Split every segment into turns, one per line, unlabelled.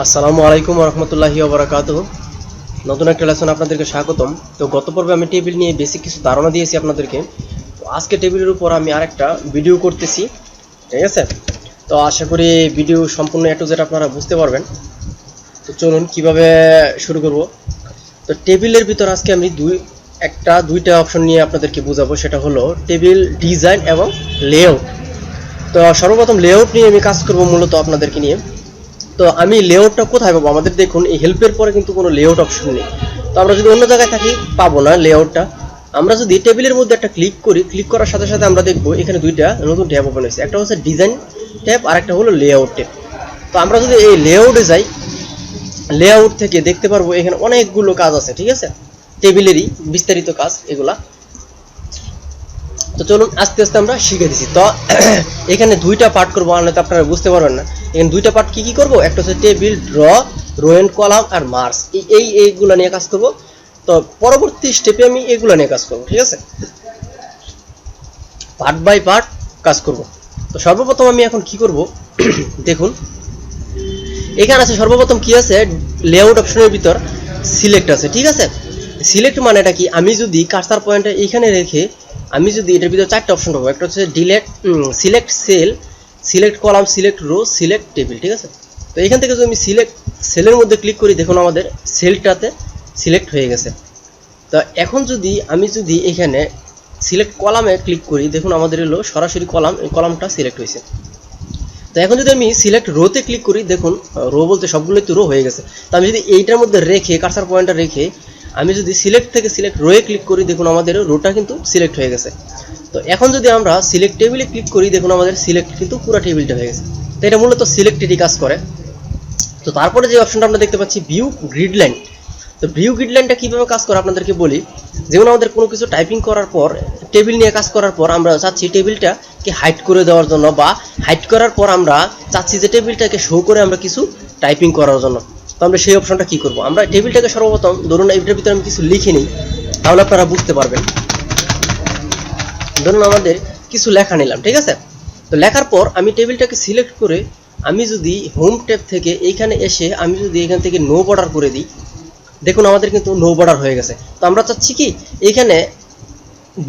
আসসালামু আলাইকুম রহমতুল্লাহি ওবারাকাতুহু। নতুন একটা লেসন আপনাদেরকে স্বাগতম। তো গত পর্বে আমি টেবিল নিয়ে বেসিক কিছু ধারণা দিয়েছি আপনাদেরকে। তো আজকে টেবিলের উপর আমি আরেকটা ভিডিও করতেছি, ঠিক আছে? তো আশা করি ভিডিও সম্পূর্ণ এ টু জেড আপনারা বুঝতে পারবেন। তো চলুন কিভাবে শুরু করব। তো টেবিলের ভিতর আজকে আমি দুইটা অপশন নিয়ে আপনাদেরকে বোঝাবো, সেটা হলো টেবিল ডিজাইন এবং লেআউট। তো সর্বপ্রথম লেআউট নিয়ে আমি কাজ করব মূলত আপনাদেরকে নিয়ে। তো আমি লেআউটটা কোথায় পাবো? আমাদের দেখুন এই হেল্পের পরে কিন্তু কোনো লেআউট অপশন নেই। তো আমরা যদি অন্য জায়গায় থাকি পাবো না লেআউটটা। আমরা যদি টেবিলের মধ্যে একটা ক্লিক করি, ক্লিক করার সাথে সাথে আমরা দেখবো এখানে দুইটা নতুন ট্যাব ওপেন হয়েছে, একটা হচ্ছে ডিজাইন ট্যাব আর একটা হলো লেআউট ট্যাব। তো আমরা যদি এই লেআউটে যাই, লেআউট থেকে দেখতে পারবো এখানে অনেকগুলো কাজ আছে, ঠিক আছে? টেবিলেরই বিস্তারিত কাজ এগুলা। তো চলুন আস্তে আস্তে আমরা শিখে দিচ্ছি। তো এখানে দুইটা পার্ট করবো, আনলে তো আপনারা বুঝতে পারবেন না। এখানে দুইটা পার্ট কি কি করবো, একটা হচ্ছে table, draw, row and column আর মার্জ, এইগুলো নিয়ে কাজ করব। তো পরবর্তী স্টেপে আমি এগুলো নিয়ে কাজ করব, ঠিক আছে? পার্ট বাই পার্ট কাজ করব। তো সর্বপ্রথম আমি এখন কি করব দেখুন এখানে আছে, সর্বপ্রথম কি আছে, লেআউট অপশনের ভিতর সিলেক্ট আছে, ঠিক আছে? সিলেক্ট মানেটা কি, আমি যদি কার্সার পয়েন্টটা এইখানে রেখে আমি যদি এটার ভিতরে চারটা অপশন পাবো, একটা হচ্ছে select cell, select column, select row, select table, ঠিক আছে? তো এখান থেকে যদি আমি সিলেক্ট সেলের মধ্যে ক্লিক করি, দেখুন আমাদের সেলটাতে সিলেক্ট হয়ে গেছে। তো এখন যদি আমি এখানে সিলেক্ট কলামে ক্লিক করি, দেখুন আমাদের হলো সরাসরি কলামটা সিলেক্ট হয়েছে। তো এখন যদি আমি সিলেক্ট রোতে ক্লিক করি, দেখুন রো বলতে সবগুলোই তো রো হয়ে গেছে। তো আমি যদি এইটার মধ্যে রেখে কার্সার পয়েন্টটা রেখে আমি যদি সিলেক্ট থেকে সিলেক্ট রোয়ে ক্লিক করি, দেখুন আমাদের রোটা কিন্তু সিলেক্ট হয়ে গেছে। তো এখন যদি আমরা সিলেক্ট টেবিলে ক্লিক করি, দেখুন আমাদের সিলেক্ট কিন্তু পুরো টেবিলটা হয়ে গেছে। তো এটা মূলত সিলেক্টেডই কাজ করে। তো তারপরে যে অপশনটা আমরা দেখতে পাচ্ছি ভিউ গ্রিড লাইন। তো ভিউ গ্রিড লাইনটা কীভাবে কাজ করে আপনাদেরকে বলি। যেমন আমাদের কোনো কিছু টাইপিং করার পর, টেবিল নিয়ে কাজ করার পর আমরা চাচ্ছি টেবিলটাকে হাইড করে দেওয়ার জন্য, বা হাইড করার পর আমরা চাচ্ছি যে টেবিলটাকে শো করে আমরা কিছু টাইপিং করার জন্য। তো আমরা সেই অপশনটা কি করব, আমরা টেবিলটাকে সর্বপ্রথম ধরুন এইটার ভিতরে আমি কিছু লিখে নিই, তাহলে আপনারা বুঝতে পারবেন। ধরুন আমাদের কিছু লেখা নিলাম, ঠিক আছে? তো লেখার পর আমি টেবিলটাকে সিলেক্ট করে আমি যদি হোম ট্যাব থেকে এইখানে এসে আমি যদি এখান থেকে নো বর্ডার করে দিই, দেখুন আমাদের কিন্তু নো বর্ডার হয়ে গেছে। তো আমরা চাচ্ছি কি এইখানে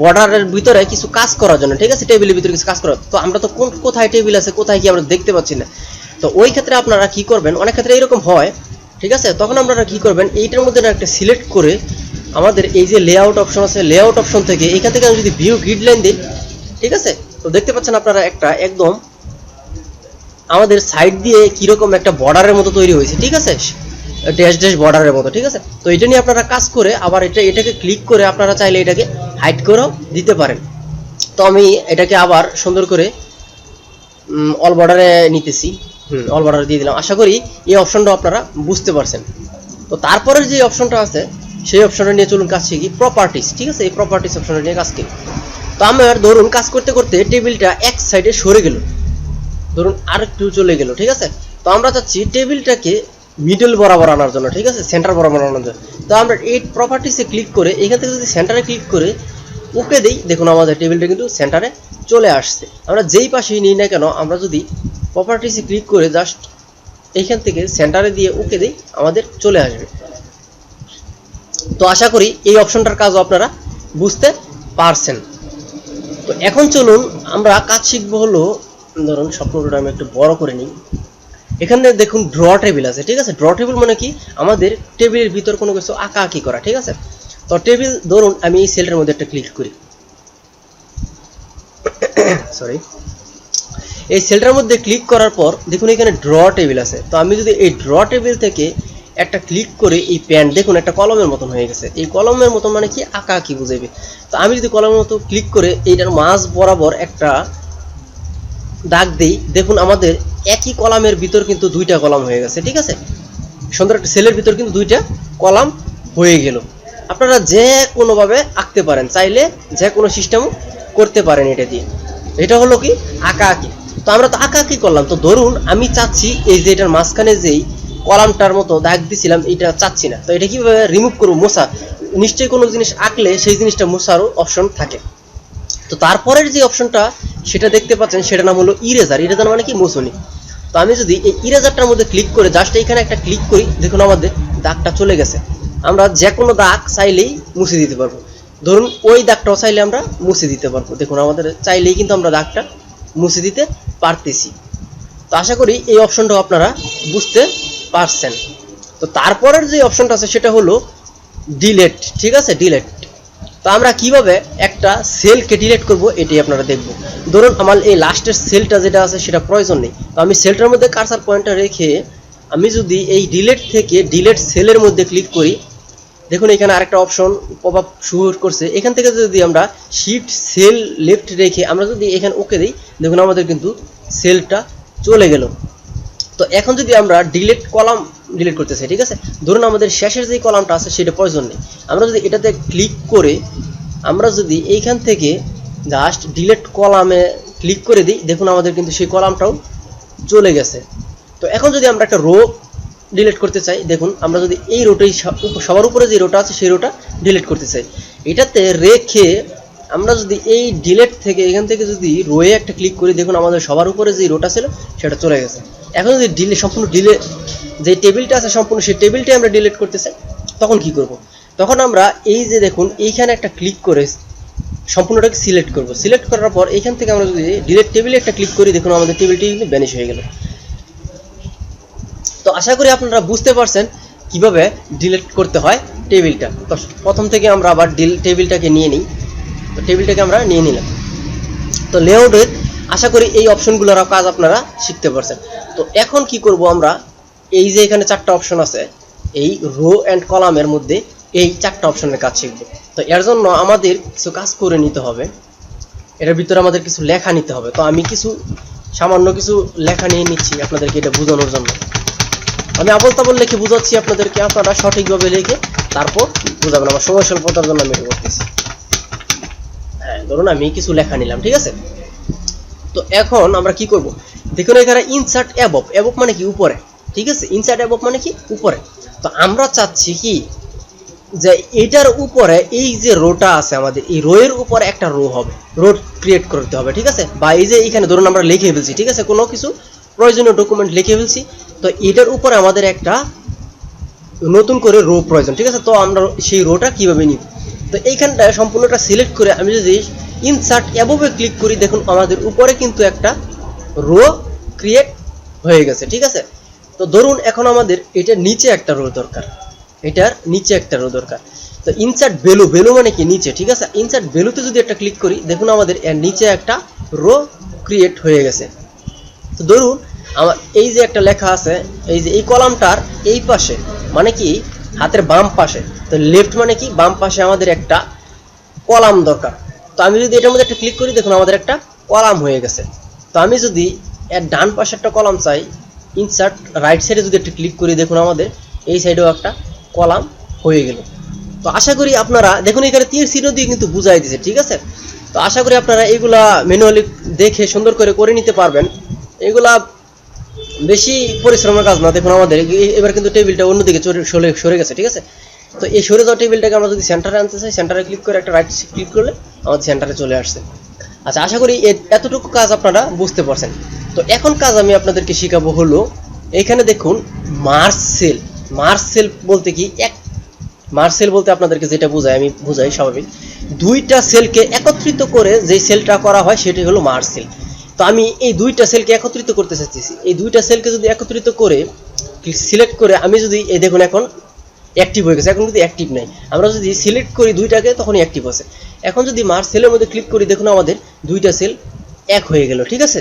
বর্ডারের ভিতরে কিছু কাজ করার জন্য, ঠিক আছে? টেবিলের ভিতরে কিছু কাজ করার। তো আমরা তো কোথায় টেবিল আছে কোথায় কি আমরা দেখতে পাচ্ছি না। তো ওই ক্ষেত্রে আপনারা কি করবেন, অনেক ক্ষেত্রে এরকম হয়, ঠিক আছে? তখন আপনারা কি করবেন, এইটার মধ্যে একটা সিলেক্ট করে আমাদের এই যে লেআউট অপশন আছে, লেআউট অপশন থেকে এখান থেকে আমি যদি ভিউ গ্রিড লাইন দিই, ঠিক আছে? তো দেখতে পাচ্ছেন আপনারা একটা একদম আমাদের সাইড দিয়ে কিরকম একটা বর্ডারের মতো তৈরি হয়েছে, ঠিক আছে? ড্যাশ ড্যাশ বর্ডারের মতো, ঠিক আছে? তো এটা নিয়ে আপনারা কাজ করে আবার এটাকে ক্লিক করে আপনারা চাইলে এটাকে হাইড করেও দিতে পারেন। তো আমি এটাকে আবার সুন্দর করে অল বর্ডারে নিতেছি, অল বর্ডারে দিয়ে দিলাম। আশা করি এই অপশনটা আপনারা বুঝতে পারছেন। তো তারপরের যে অপশনটা আছে সেই অপশনটা নিয়ে চলুন কাজ শিখি, প্রপার্টিস, ঠিক আছে? এই প্রপার্টিস অপশনটা নিয়ে কাজ করি। তো আমার ধরুন কাজ করতে করতে টেবিলটা এক সাইডে সরে গেল, ধরুন আর একটু চলে গেল, ঠিক আছে? তো আমরা চাচ্ছি টেবিলটাকে মিডল বরাবর আনার জন্য, ঠিক আছে? সেন্টার বরাবর আনার জন্য। তো আমরা এই প্রপার্টিসে ক্লিক করে এখান থেকে যদি সেন্টারে ক্লিক করে ওকে দিই, দেখুন আমাদের টেবিলটা কিন্তু সেন্টারে চলে আসছে। আমরা যেই পাশেই নিই না কেন, আমরা যদি প্রপার্টিসে ক্লিক করে জাস্ট এইখান থেকে সেন্টারে দিয়ে ওকে দিই, আমাদের চলে আসবে। তো আশা করি এই অপশনটার কাজও আপনারা বুঝতে পারছেন। তো এখন চলুন আমরা কাজ শিখবো হলো, ধরুন স্বপ্নটা আমি একটু বড় করে নিই। এখানে দেখুন ড্র টেবিল আছে, ঠিক আছে? ড্র টেবিল মানে কি, আমাদের টেবিলের ভিতর কোনো কিছু আঁকাআঁকি করা, ঠিক আছে? তো টেবিল ধরুন আমি এই সেলটার মধ্যে একটা ক্লিক করি, সরি, এই সেলটার মধ্যে ক্লিক করার পর দেখুন এখানে ড্র টেবিল আছে। তো আমি যদি এই ড্র টেবিল থেকে একটা ক্লিক করে এই প্যান, দেখুন একটা কলমের মতন হয়ে গেছে। এই কলমের মতন মানে কি, আঁকাআঁকি বুঝাইবে। তো আমি যদি কলমের মতো ক্লিক করে এইটার মাঝ বরাবর একটা দাগ দেই, দেখুন আমাদের একই কলামের ভিতর কিন্তু দুইটা কলাম হয়ে গেছে, ঠিক আছে? সুন্দর একটা সেলের ভিতর কিন্তু দুইটা কলাম হয়ে গেল। আপনারা যে কোনোভাবে আঁকতে পারেন, চাইলে যে কোনো সিস্টেমও করতে পারেন এটা দিয়ে। এটা হলো কি, আঁকাআঁকি। তো আমরা তো আঁকাআঁকি করলাম। তো ধরুন আমি চাচ্ছি এই যে এটার মাঝখানে যেই কলামটার মতো দাগ দিছিলাম, এটা চাচ্ছি না। তো এটা কিভাবে রিমুভ করবো, মোছা? নিশ্চয়ই কোনো জিনিস আঁকলে সেই জিনিসটা মোছারও অপশন থাকে। তো তারপরের যে অপশনটা সেটা দেখতে পাচ্ছেন, সেটা নাম হলো ইরেজার। ইরেজার মানে কি, মোছনি। তো তো আমি যদি এই ইরেজারটার মধ্যে ক্লিক করে জাস্ট এইখানে একটা ক্লিক করি, দেখুন আমাদের দাগটা চলে গেছে। আমরা যে কোনো দাগ চাইলেই মুছে দিতে পারবো। ধরুন ওই দাগটাও চাইলে আমরা মুছে দিতে পারবো। দেখুন আমাদের চাইলেই কিন্তু আমরা দাগটা মুছে দিতে পারতেছি। তো আশা করি এই অপশনটাও আপনারা বুঝতে পারছেন। তো তারপরের যে অপশনটা আছে সেটা হলো ডিলেট, ঠিক আছে, ডিলেট। তো আমরা কিভাবে একটা সেলকে ডিলিট করব এটাই আপনারা দেখব। ধরুন আমার এই লাস্টের সেলটা যেটা আছে সেটা প্রয়োজন নেই, তো আমি সেলটার মধ্যে কার্সার পয়েন্টটা রেখে আমি যদি এই ডিলিট থেকে ডিলিট সেলের মধ্যে ক্লিক করি, দেখুন এখানে আরেকটা অপশন পপ আপ শুরু করছে। এখান থেকে যদি আমরা শিফট সেল লেফট রেখে আমরা যদি এখানে ওকে দিই, দেখুন আমাদের কিন্তু সেলটা চলে গেল। তো এখন যদি আমরা ডিলিট কলাম ডিলিট করতে চাই, ঠিক আছে, ধরুন আমাদের শেষের যে কলামটা আছে সেটা প্রয়োজন নেই, আমরা যদি এটাতে ক্লিক করে আমরা যদি এইখান থেকে জাস্ট ডিলিট কলামে ক্লিক করে দিই, দেখুন আমাদের কিন্তু সেই কলামটাও চলে গেছে। তো এখন যদি আমরা একটা রো ডিলিট করতে চাই, দেখুন আমরা যদি এই রোটাই সবার উপরে যে রোটা আছে সেই রোটা ডিলিট করতে চাই, এটাতে রেখে আমরা যদি এই ডিলিট থেকে এখান থেকে যদি রোয়ে একটা ক্লিক করি, দেখুন আমাদের সবার উপরে যে রোটা ছিল সেটা চলে গেছে। এখন যদি সম্পূর্ণ ডিলিট যে টেবিলটা আছে সম্পূর্ণ সেই টেবিলটাই আমরা ডিলিট করতে চাই, তখন কি করব? তখন আমরা এই যে দেখুন এইখানে একটা ক্লিক করে সম্পূর্ণটাকে সিলেক্ট করব। সিলেক্ট করার পর এইখান থেকে আমরা যদি ডিলিট টেবিলে একটা ক্লিক করি, দেখুন আমাদের টেবিলটি কিন্তু ভ্যানিশ হয়ে গেল। তো আশা করি আপনারা বুঝতে পারছেন কিভাবে ডিলিট করতে হয় টেবিলটা। তো প্রথম থেকে আমরা আবার টেবিলটাকে নিয়ে নিই। তো টেবিলটাকে আমরা নিয়ে নিলাম। তো লেআউটের আশা করি এই অপশনগুলোর কাজ আপনারা শিখতে পারছেন। তো এখন কি করব আমরা, এই যে এখানে চারটা অপশন আছে এই রো অ্যান্ড কলামের মধ্যে এই চারটা অপশনের কাজ শিখব। তো এর জন্য আমাদের কিছু কাজ করে নিতে হবে, এটার ভিতরে আমাদের কিছু লেখা নিতে হবে। তো আমি কিছু সামান্য কিছু লেখা নিয়ে নিচ্ছি আপনাদেরকে এটা বোঝানোর জন্য। আমি আবল তাবল লিখে বোঝাচ্ছি আপনাদেরকে, আপনারা সঠিকভাবে লিখে তারপর বোঝাবেন। আমার সময় স্বল্পতার জন্য আমি এটা করতেছি। হ্যাঁ, ধরুন আমি কিছু লেখা নিলাম, ঠিক আছে। তো এখন আমরা কি করব, দেখুন এখানে ইনসার্ট অ্যাবভ, অ্যাবভ মানে কি উপরে, ঠিক আছে, ইনসার্ট অ্যাবভ মানে কি উপরে। তো আমরা চাচ্ছি কি যে এটার উপরে এই যে রোটা আছে আমাদের এই রোয়ের উপরে একটা রো হবে, রো ক্রিয়েট করতে হবে, ঠিক আছে। বা এই যে এখানে ধরুন আমরা লিখে ফেলছি, ঠিক আছে, কোনো কিছু প্রয়োজনীয় ডকুমেন্ট লিখে ফেলছি, তো এটার উপরে আমাদের একটা নতুন করে রো প্রয়োজন, ঠিক আছে। তো আমরা সেই রোটা কিভাবে নিব, তো এইখানটা সম্পূর্ণটা সিলেক্ট করে আমি যদি ইনসার্ট অ্যাবভে ক্লিক করি, দেখুন আমাদের উপরে কিন্তু একটা রো ক্রিয়েট হয়ে গেছে, ঠিক আছে। তো ধরুন এখন আমাদের এটার নিচে একটা রো দরকার, এটার নিচে একটা রো দরকার। তো ইনসার্ট ভ্যালু, ভ্যালু মানে কি নিচে, ঠিক আছে। ইনসার্ট ভ্যালুতে যদি একটা ক্লিক করি, দেখুন আমাদের এর নিচে একটা রো ক্রিয়েট হয়ে গেছে। তো ধরুন আমার এই যে একটা লেখা আছে, এই যে এই কলামটার এই পাশে মানে কি হাতের বাম পাশে, তো লেফট মানে কি বাম পাশে আমাদের একটা কলাম দরকার। তো আমি যদি এটার মধ্যে একটা ক্লিক করি, দেখুন আমাদের একটা কলাম হয়ে গেছে। তো আমি যদি এর ডান পাশে একটা কলাম চাই, ইনসার্ট রাইট সাইডে যদি একটা ক্লিক করি, দেখুন আমাদের এই সাইডেও একটা কলাম হয়ে গেল। তো আশা করি আপনারা দেখুন এখানে তীর চিহ্ন দিয়ে কিন্তু বুঝাই দিয়েছে, ঠিক আছে। তো আশা করি আপনারা এগুলা ম্যানুয়ালি দেখে সুন্দর করে নিতে পারবেন। এগুলা বেশি পরিশ্রমের কাজ না। দেখুন আমাদের এবার কিন্তু টেবিলটা অন্যদিকে সরে গেছে, ঠিক আছে। তো এই সরে যাওয়া টেবিলটাকে আমরা যদি সেন্টারে আনতে চাই, সেন্টারে ক্লিক করে একটা রাইট ক্লিক করলে আমাদের সেন্টারে চলে আসছে। আচ্ছা, আশা করি এতটুকু কাজ আপনারা বুঝতে পারছেন। তো এখন কাজ আমি আপনাদেরকে শেখাবো হলো এখানে দেখুন মার্জ সেল। মার্জ সেল বলতে কি, মার্জ সেল বলতে আপনাদেরকে যেটা বোঝাই আমি বুঝাই স্বাভাবিক, দুইটা সেলকে একত্রিত করে যে সেলটা করা হয় সেটি হলো মার্জ সেল। তো আমি এই দুইটা সেলকে একত্রিত করতে চাচ্ছি। এই দুইটা সেলকে যদি একত্রিত করে সিলেক্ট করে আমি যদি এই দেখুন এখন অ্যাক্টিভ হয়ে গেছে, এখন যদি অ্যাক্টিভ নাই, আমরা যদি সিলেক্ট করি দুইটাকে তখনই অ্যাক্টিভ আছে। এখন যদি মার্জ সেলের মধ্যে ক্লিক করি, দেখুন আমাদের দুইটা সেল এক হয়ে গেল, ঠিক আছে।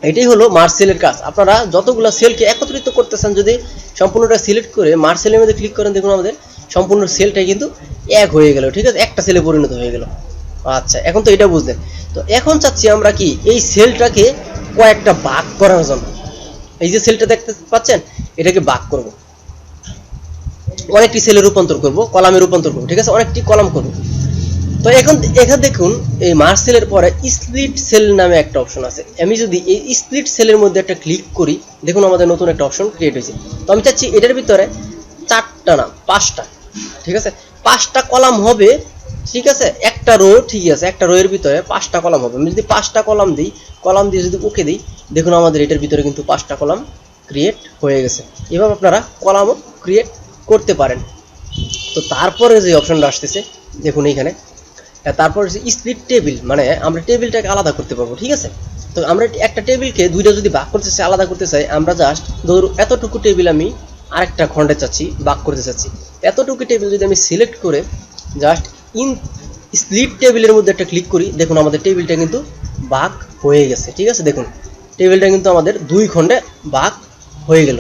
এটাই হলো মার্জ সেলের কাজ। আপনারা যতগুলো সেলকে একত্রিত করতেছেন যদি সম্পূর্ণটা সিলেক্ট করে মার্জ সেলের মধ্যে ক্লিক করেন, দেখুন আমাদের সম্পূর্ণ সেলটাই কিন্তু এক হয়ে গেল, ঠিক আছে, একটা সেলে পরিণত হয়ে গেল। আচ্ছা, এখন তো এটা বুঝলেন। তো এখন চাচ্ছি আমরা কি এই সেলটাকে কয়েকটা ভাগ করার জন্য, এই যে সেলটা দেখতে পাচ্ছেন এটাকে ভাগ করব, অনেকটি সেলে রূপান্তর করব, কলামে রূপান্তর করব, ঠিক আছে, অনেকটি কলাম করব। তো এখন এখানে দেখুন এই মার্জ সেলের পরে স্প্লিট সেল নামে একটা অপশন আছে। আমি যদি এই স্প্লিট সেলের মধ্যে একটা ক্লিক করি, দেখুন আমাদের নতুন একটা অপশন ক্রিয়েট হয়েছে। তো আমি চাচ্ছি এটার ভিতরে চারটা না পাঁচটা, ঠিক আছে, পাঁচটা কলাম হবে ঠিক আছে, একটা রো ঠিক আছে, একটা রো এর ভিতরে 5টা কলাম হবে। আমি যদি 5টা কলাম দিই, কলাম দিয়ে যদি ওকে দিই, দেখুন আমাদের এটার ভিতরে কিন্তু 5টা কলাম ক্রিয়েট হয়ে গেছে। এভাবে আপনারা কলামও ক্রিয়েট করতে পারেন। তো তারপরে যে অপশনটা আসতেছে দেখুন এইখানে, তারপর স্প্লিট টেবিল, মানে আমরা টেবিলটাকে আলাদা করতে পারবো। ঠিক আছে, তো আমরা একটা টেবিলকে দুইটা যদি ভাগ করতে চাই, আলাদা করতে চাই, আমরা জাস্ট ধরুন এতটুকু টেবিল আমি আরেকটা খণ্ডে চাচ্ছি ভাগ করতে চাচ্ছি, এতটুকু টেবিল যদি আমি সিলেক্ট করে জাস্ট ইন স্প্লিট টেবিলের মধ্যে একটা ক্লিক করি, দেখুন আমাদের টেবিলটা কিন্তু ভাগ হয়ে গেছে। ঠিক আছে, দেখুন টেবিলটা কিন্তু আমাদের 2 খণ্ডে ভাগ হয়ে গেল।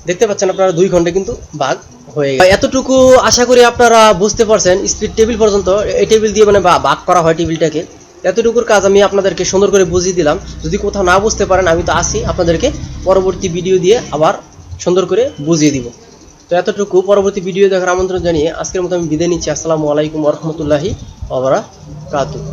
দেখতে পাচ্ছেন আপনারা 2 খণ্ডে কিন্তু ভাগ হয়ে গেছে। এতটুকু আশা করি আপনারা বুঝতে পারছেন। স্প্লিট টেবিল পর্যন্ত এই টেবিল দিয়ে মানে ভাগ করা হয় টেবিলটাকে। এতটুকুর কাজ আমি আপনাদেরকে সুন্দর করে বুঝিয়ে দিলাম। যদি কোথাও না বুঝতে পারেন, আমি তো আসি, আপনাদেরকে পরবর্তী ভিডিও দিয়ে আবার সুন্দর করে বুঝিয়ে দিব। তো এতটুকু, পরবর্তী ভিডিও দেখার আমন্ত্রণ জানিয়ে আজকের মতো আমি বিদায় নিচ্ছি। আসসালামু আলাইকুম ওয়া রাহমাতুল্লাহি ওয়া বারাকাতুহু।